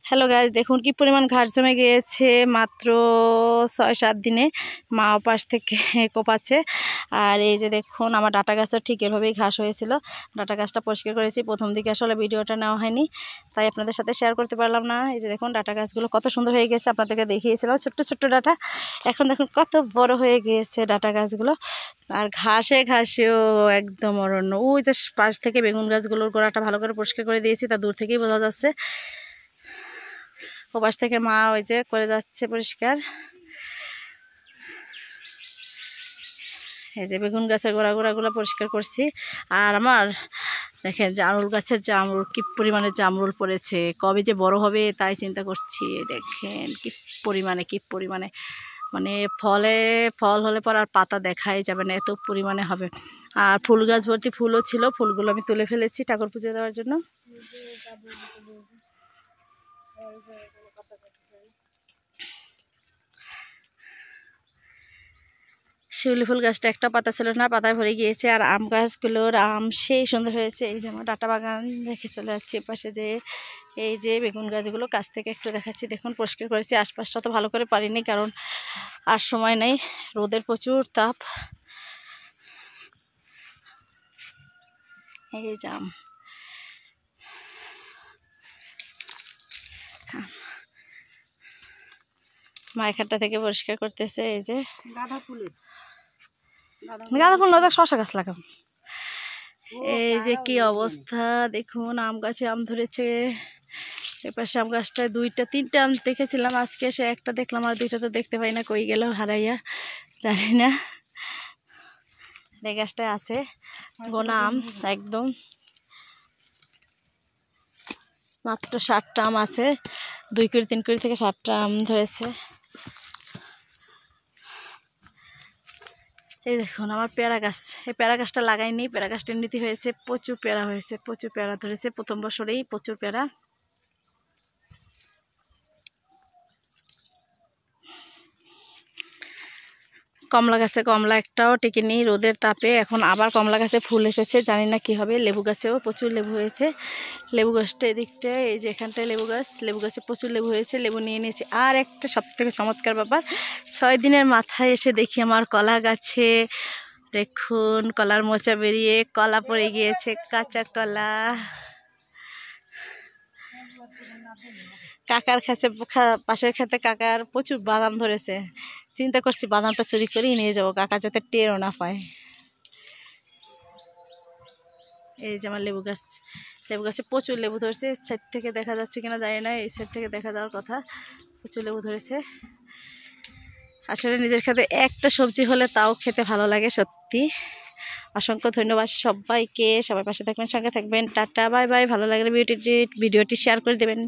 Hello guys, দেখুন কি পরিমাণ ঘাস জমে গিয়েছে মাত্র ৬-৭ দিনে। মা পাশ থেকে কোপাচ্ছে। আর এই যে দেখুন আমার ডাটা গাছও ঠিক এভাবেই ঘাস হয়েছিল। ডাটা গাছটা পরিষ্কার করেছি, প্রথম দিকে আসলে ভিডিওটা নেওয়া হয়নি, তাই আপনাদের সাথে শেয়ার করতে পারলাম না। এই যে দেখুন ডাটা গাছগুলো কত সুন্দর হয়ে গেছে, আপনাদেরকে দেখিয়েছিলাম ছোট্ট ছোট্ট ডাটা, এখন দেখুন কত বড় হয়ে গিয়েছে ডাটা গাছগুলো। আর ঘাসেও একদম অরণ্য। ওই যে পাশ থেকে বেগুন গাছগুলোর গোড়াটা ভালো করে পরিষ্কার করে দিয়েছি, তা দূর থেকেই বোঝা যাচ্ছে। ও পাশ থেকে মা ওই যে করে যাচ্ছে পরিষ্কার। এই যে বেগুন গাছের গোড়াগুলো পরিষ্কার করছি। আর আমার দেখেন জামরুল গাছের জামরুল কি পরিমাণে জামরুল পড়েছে, কবে যে বড় হবে তাই চিন্তা করছি। দেখেন কি পরিমাণে মানে ফল হলে পর আর পাতা দেখাই যাবে না, এত পরিমাণে হবে। আর ফুল গাছ ভর্তি ফুলও ছিল, ফুলগুলো আমি তুলে ফেলেছি ঠাকুর পুজো দেওয়ার জন্য। শিউলি ফুল গাছটা একটা পাতা ছিল না, পাতায় ভরে গিয়েছে। আর আম গাছগুলোর আম সেই সুন্দর হয়েছে। এই যে আমার ডাটা বাগান রেখে চলে যাচ্ছে পাশে, যে এই যে বেগুন গাছগুলো কাছ থেকে একটু দেখাচ্ছি। দেখুন পরিষ্কার করেছি, আশপাশটা তো ভালো করে পারিনি, কারণ আর সময় নেই, রোদের প্রচুর তাপ। এই যে আম, মা এখানটা থেকে পরিষ্কার করতেছে। এই যে গাঁদা ফুল না, শশা গাছ লাগাম। এই যে কি অবস্থা দেখুন, আম গাছে আম ধরেছে। এপাশে আম গাছটায় 2-3টা আম দেখেছিলাম, আজকে এসে একটা দেখলাম, আর 2টা তো দেখতে পাই না, কই গেল হারাইয়া জানি না। এই গাছটায় আছে গোনা আম, একদম মাত্র 7টা আম আছে, 2 কুড়ি 3 কুড়ি থেকে 7টা আম ধরেছে। এই দেখুন আমার পেয়ারা গাছ, এই পেয়ারা গাছটা লাগাইনি, পেয়ারা গাছটা এমনিতে হয়েছে, প্রচুর পেয়ারা হয়েছে, প্রচুর পেয়ারা ধরেছে, প্রথম বছরেই প্রচুর পেয়ারা। কমলা গাছে কমলা একটাও টিকেনি রোদের তাপে, এখন আবার কমলা গাছে ফুল এসেছে, জানি না কি হবে। লেবু গাছেও প্রচুর লেবু হয়েছে, লেবু গাছটা এদিকটায়, এই যে এখানটায় লেবু গাছে প্রচুর লেবু হয়েছে, লেবু নিয়ে নিয়েছি। আর একটা সবথেকে চমৎকার ব্যাপার, 6 দিনের মাথায় এসে দেখি আমার কলা গাছে দেখুন কলার মোচা বেরিয়ে কলা পড়ে গিয়েছে, কাঁচা কলা। কাকার কাছে পাশের খেতে কাকার প্রচুর বাদাম ধরেছে, চিন্তা করছি বাদামটা চুরি করেই নিয়ে যাবো, কাকা যাতে টেরও না পায়। এই যে আমার লেবু গাছে প্রচুর লেবু ধরেছে, সাইড থেকে দেখা যাচ্ছে কিনা জানি না, এই সাইড থেকে দেখা যাওয়ার কথা, প্রচুর লেবু ধরেছে। আসলে নিজের খেতে একটা সবজি হলে তাও খেতে ভালো লাগে সত্যি। অসংখ্য ধন্যবাদ সবাইকে, সবাই পাশে থাকবেন, সঙ্গে থাকবেন। Tata, bye bye. ভালো লাগলে ভিডিওটি শেয়ার করে দেবেন।